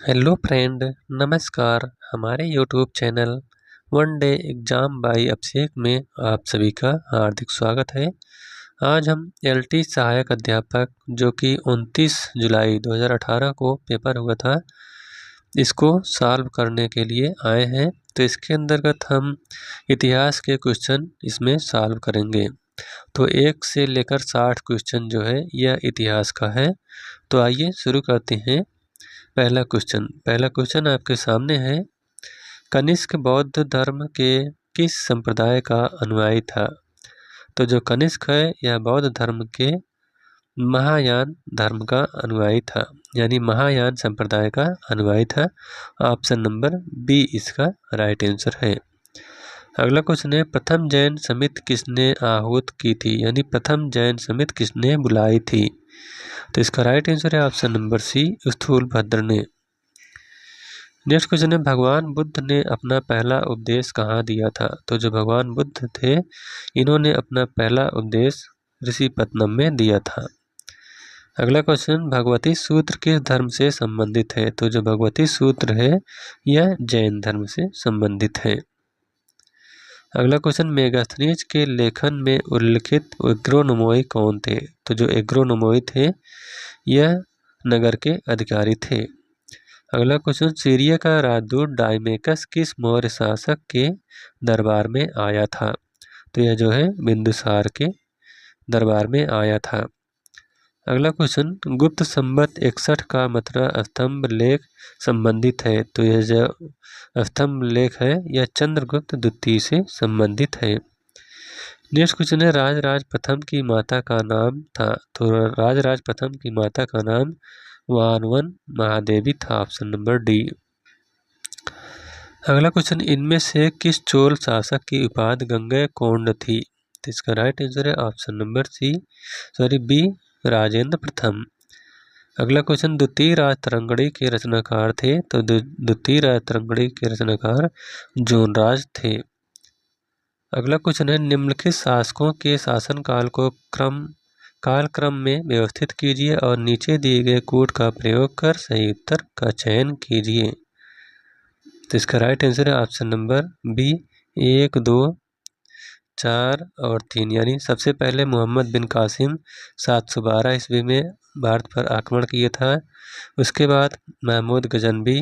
Hello friend, नमस्कार। हमारे YouTube channel one day exam by Abhishek में आप सभी का हार्दिक स्वागत है। आज हम एलटी सहायक अध्यापक जो कि 29 जुलाई 2018 को पेपर हुआ था, इसको सॉल्व करने के लिए आए हैं। तो इसके अंतर्गत हम इतिहास के क्वेश्चन इसमें सॉल्व करेंगे। तो 1 से लेकर 60 क्वेश्चन जो है यह इतिहास का है। तो आइए शुरू करते हैं। पहला क्वेश्चन आपके सामने है। कनिष्क बौद्ध धर्म के किस संप्रदाय का अनुयायी था? तो जो कनिष्क है यह बौद्ध धर्म के महायान धर्म का अनुयायी था, यानी महायान संप्रदाय का अनुयायी था। ऑप्शन नंबर बी इसका राइट आंसर है। अगला क्वेश्चन है, प्रथम जैन समिति किसने आहूत की थी? यानी प्रथम जैन समिति किसने बुलाई थी? तो इसका राइट आंसर है ऑप्शन नंबर सी, स्थूलभद्र ने। नेक्स्ट क्वेश्चन है, भगवान बुद्ध ने अपना पहला उपदेश कहाँ दिया था? तो जो भगवान बुद्ध थे इन्होंने अपना पहला उपदेश ऋषिपत्तनम में दिया था। अगला क्वेश्चन, भगवती सूत्र किस धर्म से संबंधित है? तो जो भगवती सूत्र है यह जैन धर्म से संबंधित है। अगला क्वेश्चन, मेगास्थनीज के लेखन में उल्लिखित एग्रोनोमोई कौन थे? तो जो एग्रोनोमोई थे यह नगर के अधिकारी थे। अगला क्वेश्चन, सीरिया का राजदूत डायमेकस किस मौर्य शासक के दरबार में आया था? तो यह जो है बिंदुसार के दरबार में आया था। अगला क्वेश्चन, गुप्त संवत 61 का मथुरा स्तंभ लेख संबंधित है? तो यह जो स्तंभ लेख है यह चंद्रगुप्त द्वितीय से संबंधित है। नेक्स्ट क्वेश्चन है, राजराज प्रथम की माता का नाम था? तो राजराज प्रथम की माता का नाम वानवन महादेवी था। Option number D. अगला क्वेश्चन, इनमें से किस चोल शासक की उपाधि गंगैकोंड थी? तो इसका राइट आंसर है ऑप्शन नंबर बी, राजेंद्र प्रथम। अगला क्वेश्चन, द्वितीय राजतरंगिणी के रचनाकार थे? तो द्वितीय राजतरंगिणी के रचनाकार जोनराज थे। अगला क्वेश्चन है, निम्नलिखित शासकों के शासनकाल को कालक्रम में व्यवस्थित कीजिए और नीचे दिए गए कोड का प्रयोग कर सही उत्तर का चयन कीजिए। तो इसका राइट आंसर है ऑप्शन नंबर बी, 1, 2, 4 और 3। यानी सबसे पहले मोहम्मद बिन कासिम 712 ईस्वी में भारत पर आक्रमण किया था। उसके बाद महमूद गजनवी,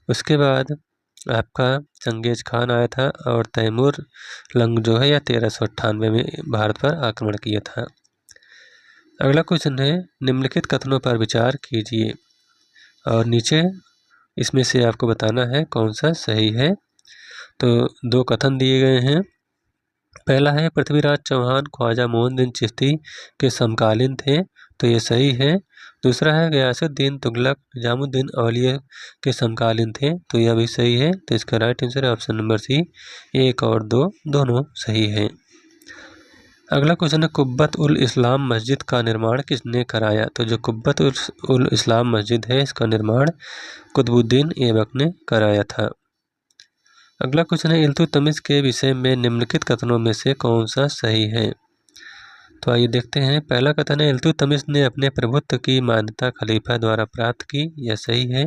उसके बाद आपका चंगेज खान आया था और तैमूर लंग जो है यह 1398 में भारत पर आक्रमण किया था। अगला क्वेश्चन है, निम्नलिखित कथनों पर विचार कीजिए और नीचे इसमें से आपको बताना है कौन सा सही है। तो 2 कथन दिए गए हैं। पहला है, पृथ्वीराज चौहान ख्वाजा मोइनुद्दीन चिश्ती के समकालीन थे, तो ये सही है। दूसरा है, गयासुद्दीन तुगलक निजामुद्दीन औलिया के समकालीन थे, तो यह भी सही है। तो इसका राइट आंसर है ऑप्शन नंबर सी, 1 और 2 दोनों सही है। अगला क्वेश्चन है, कुब्बत उल इस्लाम मस्जिद का निर्माण किसने कराया? तो जो कुब्बत उल इस्लाम मस्जिद है इसका निर्माण कुतुबुद्दीन ऐबक ने कराया था। अगला क्वेश्चन है, इल्तुतमिश के विषय में निम्नलिखित कथनों में से कौन सा सही है? तो आइए देखते हैं। पहला कथन है, इल्तुतमिश ने अपने प्रभुत्व की मान्यता खलीफा द्वारा प्राप्त की, यह सही है।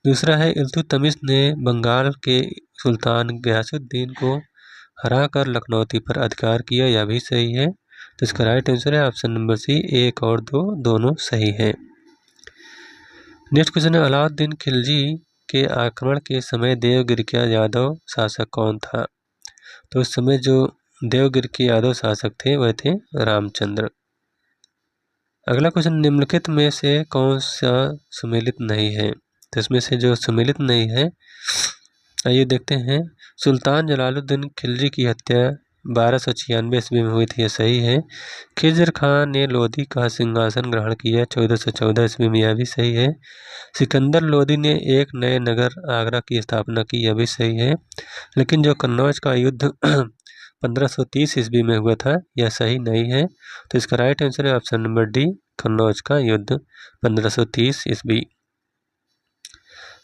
दूसरा है, इल्तुतमिश ने बंगाल के सुल्तान गयासुद्दीन को हराकर लखनौती पर अधिकार किया, यह भी सही है। तो इसका राइट आंसर है ऑप्शन नंबर सी, 1 और 2 दोनों सही है। नेक्स्ट क्वेश्चन है, अलाउद्दीन खिलजी के आक्रमण के समय देवगिरी का यादव शासक कौन था? तो उस समय जो देवगिरी के यादव शासक थे वह थे रामचंद्र। अगला क्वेश्चन, निम्नलिखित में से कौन सा सुमेलित नहीं है? तो इसमें से जो सुमेलित नहीं है आइए देखते हैं। सुल्तान जलालुद्दीन खिलजी की हत्या 1296 ईस्वी में हुई थी, यह सही है। खिज़र खान ने लोदी का सिंहासन ग्रहण किया 1414 ईस्वी में, यह भी सही है। सिकंदर लोदी ने एक नए नगर आगरा की स्थापना की, यह भी सही है। लेकिन जो कन्नौज का युद्ध 1530 ईस्वी में हुआ था यह सही नहीं है। तो इसका राइट आंसर है ऑप्शन नंबर डी, कन्नौज का युद्ध 1530 ईस्वी।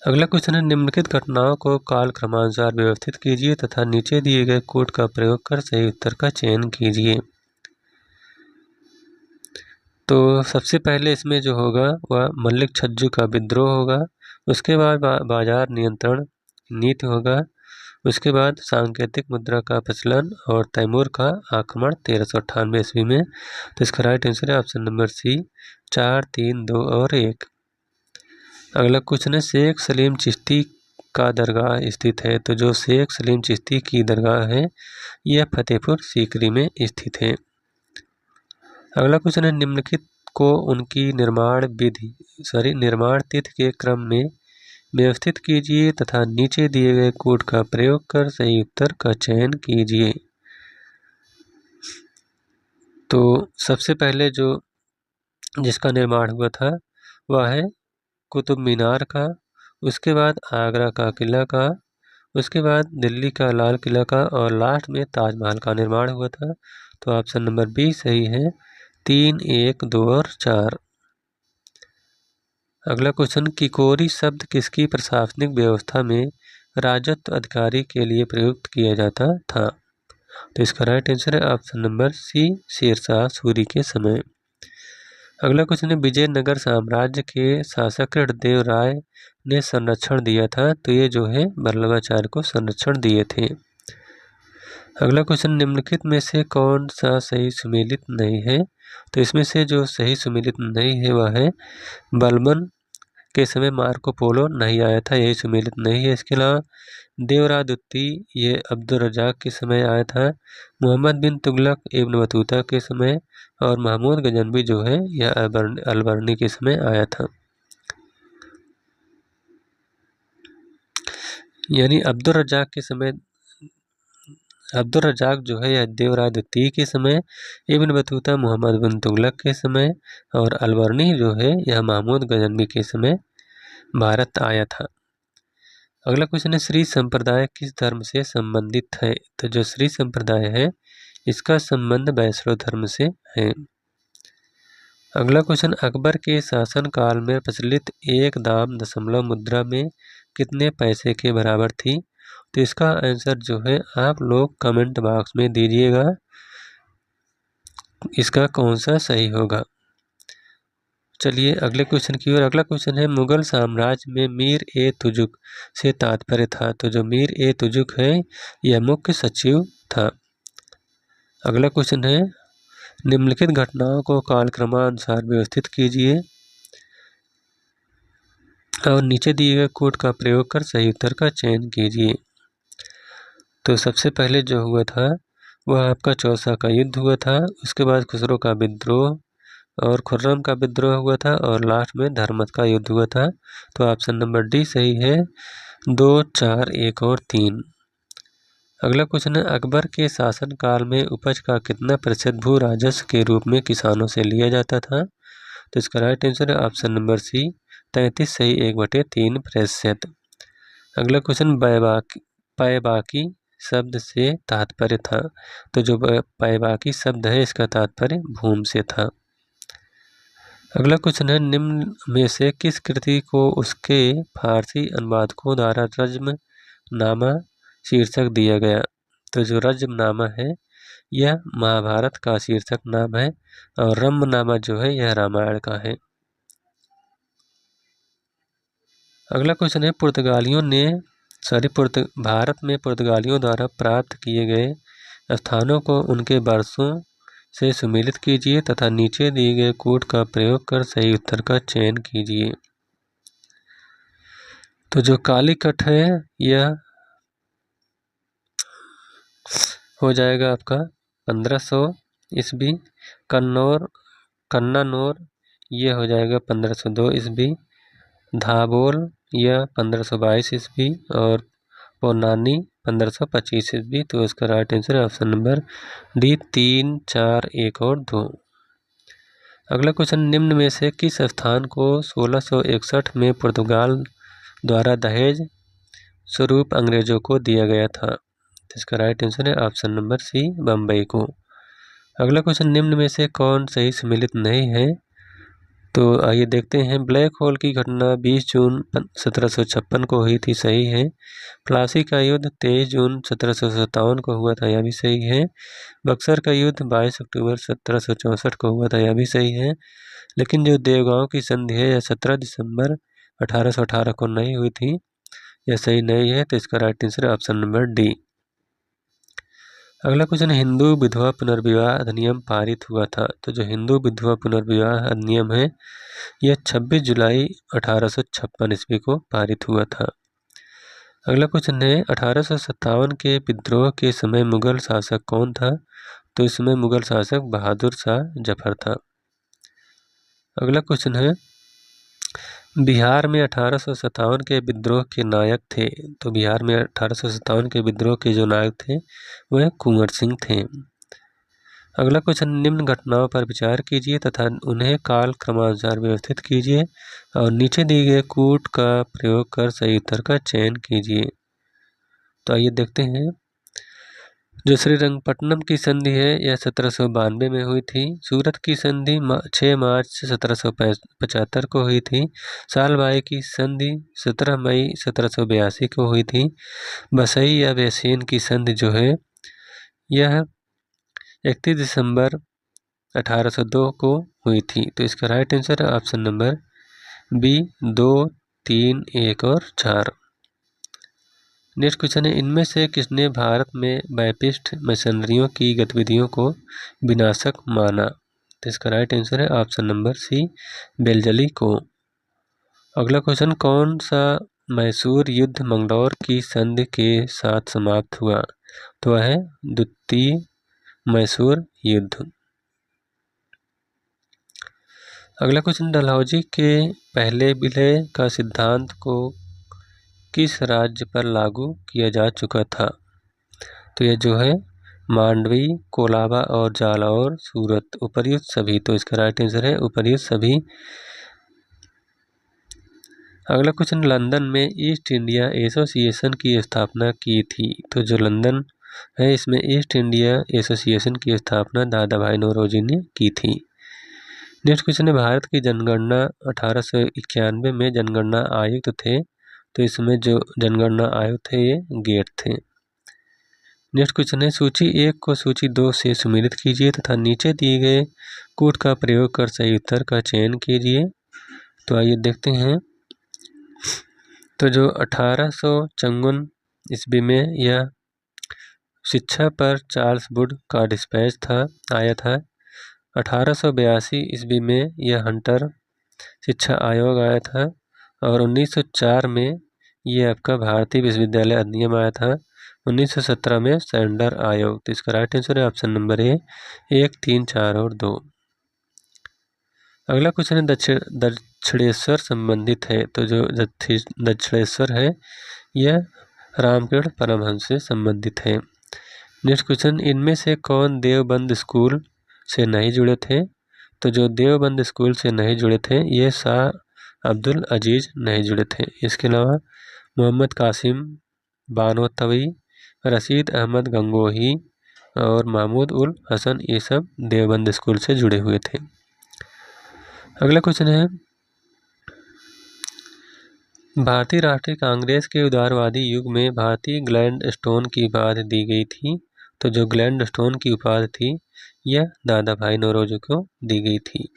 अगला क्वेश्चन है, निम्नलिखित घटनाओं को काल क्रमानुसार व्यवस्थित कीजिए तथा नीचे दिए गए कोड का प्रयोग कर सही उत्तर का चयन कीजिए। तो सबसे पहले इसमें जो होगा वह मल्लिक छज्जू का विद्रोह होगा। उसके बाद बाजार नियंत्रण नीति होगा। उसके बाद सांकेतिक मुद्रा का प्रचलन और तैमूर का आक्रमण 1398 ईस्वी में। तो इसका राइट आंसर है ऑप्शन नंबर सी 4, 3, 2 और 1। अगला क्वेश्चन है शेख सलीम चिश्ती का दरगाह स्थित है। तो जो शेख सलीम चिश्ती की दरगाह है यह फतेहपुर सीकरी में स्थित है। अगला क्वेश्चन है निम्नलिखित को उनकी निर्माण तिथि के क्रम में व्यवस्थित कीजिए तथा नीचे दिए गए कोड का प्रयोग कर सही उत्तर का चयन कीजिए। तो सबसे पहले जो जिसका निर्माण हुआ था वह है कुतुब मीनार का, उसके बाद आगरा का किला का, उसके बाद दिल्ली का लाल किला का और लास्ट में ताजमहल का निर्माण हुआ था। तो ऑप्शन नंबर बी सही है 3, 1, 2 और 4। अगला क्वेश्चन किकोरी शब्द किसकी प्रशासनिक व्यवस्था में राजस्व अधिकारी के लिए प्रयुक्त किया जाता था। तो इसका राइट आंसर है option number C Shershah Suri के समय। अगला क्वेश्चन है विजयनगर साम्राज्य के शासक कृष्णदेव राय ने संरक्षण दिया था। तो ये जो है वल्लभाचार्य को संरक्षण दिए थे। अगला क्वेश्चन निम्नलिखित में से कौन सा सही सुमेलित नहीं है। तो इसमें से जो सही सुमेलित नहीं है वह है बलबन के समय मार्को पोलो नहीं आया था, यही सुमेलित नहीं है। इसके अलावा देवरा दुत्ती ये अब्दुल रजाक के समय आया था, मोहम्मद बिन तुगलक इब्न बतूता के समय और महमूद गजनवी जो है यह अलबर्नी के समय आया था। यानी अब्दुल रजाक जो है यह देवरा द्वितीय के समय, इब्न बतूता मोहम्मद बिन तुगलक के समय और अलबर्नी जो है यह महमूद गजनवी के समय भारत आया था। अगला क्वेश्चन है श्री संप्रदाय किस धर्म से संबंधित है। तो जो श्री संप्रदाय है इसका संबंध वैष्णव धर्म से है। अगला क्वेश्चन अकबर के शासन काल में प्रचलित 1 दाम दशमलव मुद्रा में कितने पैसे के बराबर थी। तो इसका आंसर जो है आप लोग कमेंट बॉक्स में दीजिएगा इसका कौन सा सही होगा। चलिए अगले क्वेश्चन की ओर। अगला क्वेश्चन है मुगल साम्राज्य में मीर ए तुजुक से तात्पर्य था। तो जो मीर ए तुजुक है यह मुख्य सचिव था। अगला क्वेश्चन है निम्नलिखित घटनाओं को कालक्रमानुसार व्यवस्थित कीजिए और नीचे दिए गए कोड का प्रयोग कर सही उत्तर का चयन कीजिए। तो सबसे पहले जो हुआ था वह आपका चौसा का युद्ध हुआ था, उसके बाद खुसरो का विद्रोह और खुर्रम का विद्रोह हुआ था और लास्ट में धर्मत का युद्ध हुआ था। तो ऑप्शन नंबर डी सही है 2, 4, 1 और 3। अगला क्वेश्चन है अकबर के शासनकाल में उपज का कितना प्रतिशत भू राजस्व के रूप में किसानों से लिया जाता था। तो इसका राइट आंसर है ऑप्शन नंबर सी 33 सही 1/3%। अगला क्वेश्चन पैबाकी शब्द से तात्पर्य था। तो जो पैबाकी शब्द है इसका तात्पर्य भूमि से था। अगला क्वेश्चन है निम्न में से किस कृति को उसके फारसी अनुवादकों द्वारा रज्मनामा शीर्षक दिया गया। तो जो रज्मनामा है यह महाभारत का शीर्षक नाम है और रम्यनामा जो है यह रामायण का है। अगला क्वेश्चन है भारत में पुर्तगालियों द्वारा प्राप्त किए गए स्थानों को उनके वर्षों से सुमेलित कीजिए तथा नीचे दिए गए कोड का प्रयोग कर सही उत्तर का चयन कीजिए। तो जो कालीकट है यह हो जाएगा आपका 1500 ईस्वी। कन्नानौर ये हो जाएगा 1502 ईस्वी। धाबोल यह 1522 ईस्वी और पोनानी 1525 ईस्वी। तो इसका राइट आंसर है ऑप्शन नंबर डी 3, 4, 1 और 2। अगला क्वेश्चन निम्न में से किस स्थान को 1661 में पुर्तगाल द्वारा दहेज स्वरूप अंग्रेजों को दिया गया था। तो इसका राइट आंसर है ऑप्शन नंबर सी बम्बई को। अगला क्वेश्चन निम्न में से कौन सही सम्मिलित नहीं है। तो आइए देखते हैं ब्लैक होल की घटना 20 जून 1756 को हुई थी, सही है। प्लासी का युद्ध 23 जून 1757 को हुआ था, यह भी सही है। बक्सर का युद्ध 22 अक्टूबर 1764 को हुआ था, यह भी सही है। लेकिन जो देवगांव की संधि है यह 17 दिसंबर 1818 को नहीं हुई थी, यह सही नहीं है। तो इसका राइट आंसर है ऑप्शन नंबर डी। अगला क्वेश्चन, हिंदू विधवा पुनर्विवाह अधिनियम पारित हुआ था। तो जो हिंदू विधवा पुनर्विवाह अधिनियम है यह 26 जुलाई 1856 ईस्वी को पारित हुआ था। अगला क्वेश्चन है, 1857 के विद्रोह के समय मुगल शासक कौन था। तो इस समय मुगल शासक बहादुर शाह जफर था। अगला क्वेश्चन है, बिहार में 1857 के विद्रोह के नायक थे। तो बिहार में 1857 के विद्रोह के जो नायक थे वह कुंवर सिंह थे। अगला क्वेश्चन, निम्न घटनाओं पर विचार कीजिए तथा उन्हें काल क्रमानुसार व्यवस्थित कीजिए और नीचे दिए गए कूट का प्रयोग कर सही उत्तर का चयन कीजिए। तो आइए देखते हैं। जो श्रीरंगपट्टनम की संधि है यह 1792 में हुई थी। सूरत की संधि 6 मार्च 1775 को हुई थी। सालबाई की संधि 17 मई 1782 को हुई थी। बसई या बेसेन की संधि जो है यह 31 दिसंबर 1802 को हुई थी। तो इसका राइट आंसर है ऑप्शन नंबर बी 2, 3, 1 और 4। नेक्स्ट क्वेश्चन है, इनमें से किसने भारत में बैपिस्ट मशीनरियों की गतिविधियों को विनाशक माना। तो इसका राइट आंसर है ऑप्शन नंबर सी बेलजली को। अगला क्वेश्चन, कौन सा मैसूर युद्ध मंगलौर की संधि के साथ समाप्त हुआ। तो वह है द्वितीय मैसूर युद्ध। अगला क्वेश्चन, डलहौजी के पहले विलय का सिद्धांत को किस राज्य पर लागू किया जा चुका था। तो यह जो है मांडवी, कोलाबा और जालौर, सूरत, उपर्युक्त सभी। तो इसका राइट आंसर है उपर्युक्त सभी। अगला क्वेश्चन, लंदन में ईस्ट इंडिया एसोसिएशन की स्थापना की थी। तो जो लंदन है इसमें ईस्ट इंडिया एसोसिएशन की स्थापना दादा भाई नौरोजी ने की थी। नेक्स्ट क्वेश्चन है, भारत की जनगणना 1891 में जनगणना आयुक्त थे। तो इसमें जो जनगणना आयुक्त थे ये गेट थे। नेक्स्ट क्वेश्चन है, सूची 1 को सूची 2 से सम्मिलित कीजिए तथा नीचे दिए गए कूट का प्रयोग कर सही उत्तर का चयन कीजिए। तो आइए देखते हैं। तो जो 1854 ईस्वी में यह शिक्षा पर चार्ल्स वुड का डिस्पैच आया था। 1882 ईस्वी में यह हंटर शिक्षा आयोग आया था और 1904 में ये आपका भारतीय विश्वविद्यालय अधिनियम आया था। 1917 में सैंडर आयोग। तो इसका राइट आंसर है ऑप्शन नंबर ए 1, 3, 4 और 2। अगला क्वेश्चन है, दक्षिणेश्वर संबंधित है। तो जो दक्षिणेश्वर है यह रामकृष्ण परमहंस से संबंधित है। नेक्स्ट क्वेश्चन, इनमें से कौन देवबंद स्कूल से नहीं जुड़े थे। तो जो देवबंद स्कूल से नहीं जुड़े थे ये शाह अब्दुल अजीज नहीं जुड़े थे। इसके अलावा मोहम्मद कासिम बानोतवी, रशीद अहमद गंगोही और महमूद उल हसन ये सब देवबंद स्कूल से जुड़े हुए थे। अगला क्वेश्चन है, भारतीय राष्ट्रीय कांग्रेस के उदारवादी युग में भारतीय ग्लैडस्टोन की उपाधि दी गई थी। तो जो ग्लैडस्टोन की उपाधि थी यह दादा भाई नौरोजी को दी गई थी।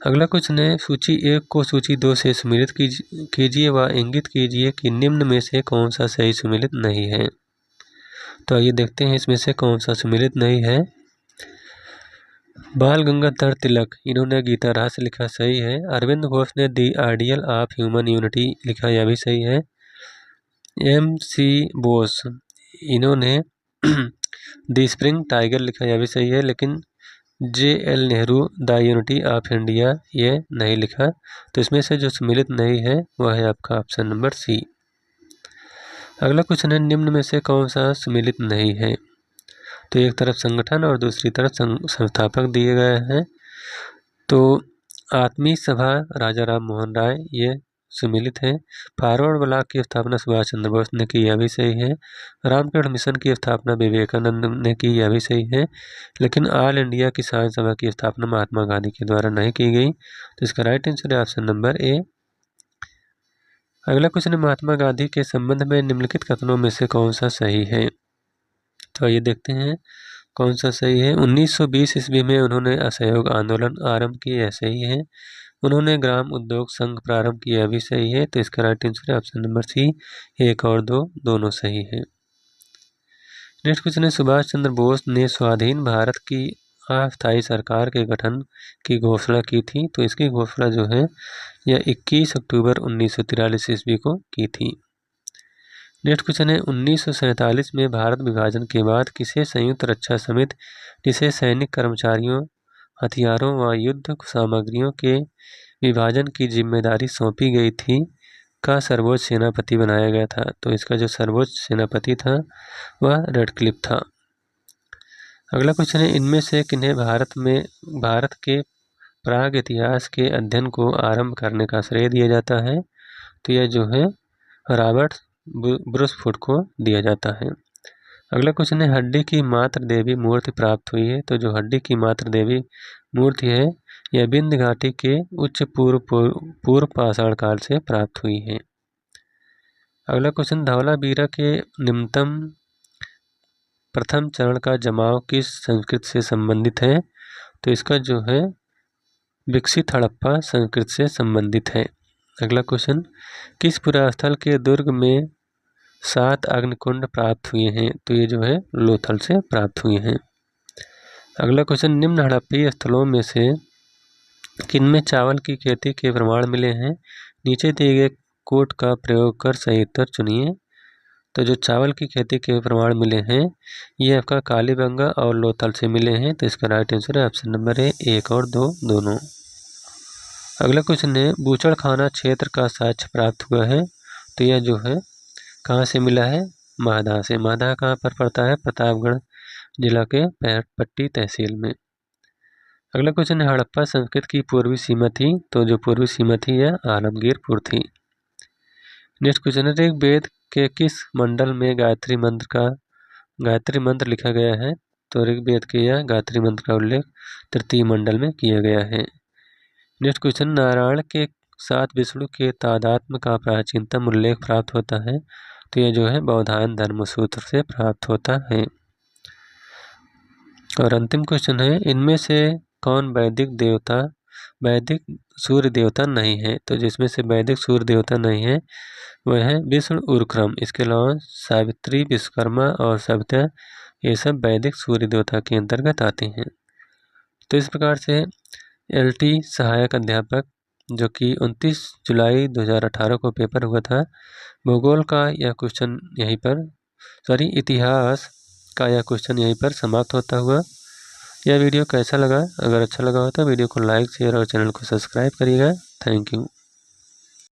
अगला क्वेश्चन है, सूची 1 को सूची 2 से सम्मिलित कीजिए व इंगित कीजिए कि निम्न में से कौन सा सही सम्मिलित नहीं है। तो आइए देखते हैं इसमें से कौन सा सम्मिलित नहीं है। बाल गंगाधर तिलक इन्होंने गीता रहस्य लिखा, सही है। अरविंद घोष ने the ideal of human unity लिखा, यह भी सही है। MC बोस इन्होंने दी स्प्रिंग टाइगर लिखा, यह भी सही है। लेकिन JL Nehru the unity of India ये नहीं लिखा। तो इसमें से जो सम्मिलित नहीं है वह है आपका ऑप्शन नंबर सी। अगला क्वेश्चन है, निम्न में से कौन सा सम्मिलित नहीं है। तो एक तरफ संगठन और दूसरी तरफ संस्थापक दिए गए हैं। तो आत्मीय सभा राजा राम मोहन राय ये सम्मिलित है। फॉरवर्ड ब्लॉक की स्थापना सुभाष चंद्र बोस ने की, यह भी सही है। रामकृष्ण मिशन की स्थापना विवेकानंद ने की, यह भी सही है। लेकिन ऑल इंडिया किसान सभा की स्थापना महात्मा गांधी के द्वारा नहीं की गई। तो इसका राइट आंसर है ऑप्शन नंबर ए। अगला क्वेश्चन है, महात्मा गांधी के संबंध में निम्नलिखित कथनों में से कौन सा सही है। तो ये देखते हैं कौन सा सही है। 1920 ईस्वी में उन्होंने असहयोग आंदोलन आरंभ किए, यह सही है। उन्होंने ग्राम उद्योग संघ प्रारंभ किया भी सही है, तो इसका राइट आंसर है ऑप्शन नंबर सी, 1 और 2 दोनों सही है। नेक्स्ट क्वेश्चन है, सुभाष चंद्र बोस ने स्वाधीन भारत की अस्थायी सरकार के गठन की घोषणा की थी, तो इसकी घोषणा जो है यह 21 अक्टूबर 1943 ईस्वी को की थी। नेक्स्ट क्वेश्चन है, 1947 में भारत विभाजन के बाद किसे संयुक्त रक्षा समिति, जिसे सैनिक कर्मचारियों, हथियारों व युद्ध सामग्रियों के विभाजन की जिम्मेदारी सौंपी गई थी, का सर्वोच्च सेनापति बनाया गया था, तो इसका जो सर्वोच्च सेनापति था वह रेडक्लिफ था। अगला क्वेश्चन है, इनमें से किन्हें भारत के प्राग इतिहास के अध्ययन को आरंभ करने का श्रेय दिया जाता है, तो यह जो है रॉबर्ट ब्रूसफुट को दिया जाता है। अगला क्वेश्चन है, हड्डी की मात्र देवी मूर्ति प्राप्त हुई है, तो जो हड्डी की मात्र देवी मूर्ति है यह विंध्य घाटी के उच्च पूर्व पाषाण काल से प्राप्त हुई है। अगला क्वेश्चन, धवलावीरा के निम्नतम प्रथम चरण का जमाव किस संस्कृत से संबंधित है, तो इसका जो है विकसित हड़प्पा संस्कृत से संबंधित है। अगला क्वेश्चन, किस पुरास्थल के दुर्ग में 7 अग्निकुंड प्राप्त हुए हैं, तो ये जो है लोथल से प्राप्त हुए हैं। अगला क्वेश्चन, निम्न हड़प्पीय स्थलों में से किनमें चावल की खेती के प्रमाण मिले हैं, नीचे दिए गए कोड का प्रयोग कर सही उत्तर चुनिए। तो जो चावल की खेती के प्रमाण मिले हैं ये आपका कालीबंगा और लोथल से मिले हैं, तो इसका राइट आंसर है ऑप्शन नंबर ए, 1 और 2 दोनों। अगला क्वेश्चन है, बूचड़खाना क्षेत्र का साक्ष्य प्राप्त हुआ है, तो यह जो है कहाँ से मिला है, महदा से। महदा कहाँ पर पड़ता है, प्रतापगढ़ जिला के पट्टी तहसील में। अगला क्वेश्चन है, हड़प्पा संस्कृत की पूर्वी सीमा थी, तो जो पूर्वी सीमा थी यह आलमगीरपुर थी। नेक्स्ट क्वेश्चन है, ऋग्वेद के किस मंडल में गायत्री मंत्र लिखा गया है, तो ऋग्वेद के यह गायत्री मंत्र का उल्लेख तृतीय मंडल में किया गया है। नेक्स्ट क्वेश्चन, नारायण के साथ विष्णु के तादात्म्य का प्राचीनतम उल्लेख प्राप्त होता है, तो यह जो है बौधायन धर्मसूत्र से प्राप्त होता है। और अंतिम क्वेश्चन है, इनमें से कौन वैदिक सूर्य देवता नहीं है, तो जिसमें से वैदिक सूर्य देवता नहीं है वह है विष्णु उर्क्रम। इसके अलावा सावित्री, विश्वकर्मा और सविता ये सब वैदिक सूर्य देवता के अंतर्गत आते हैं। तो इस प्रकार से LT सहायक अध्यापक जो कि 29 जुलाई 2018 को पेपर हुआ था, भूगोल का यह क्वेश्चन इतिहास का यह क्वेश्चन यहीं पर समाप्त होता हुआ। यह वीडियो कैसा लगा, अगर अच्छा लगा हो तो वीडियो को लाइक, शेयर और चैनल को सब्सक्राइब करिएगा। Thank you.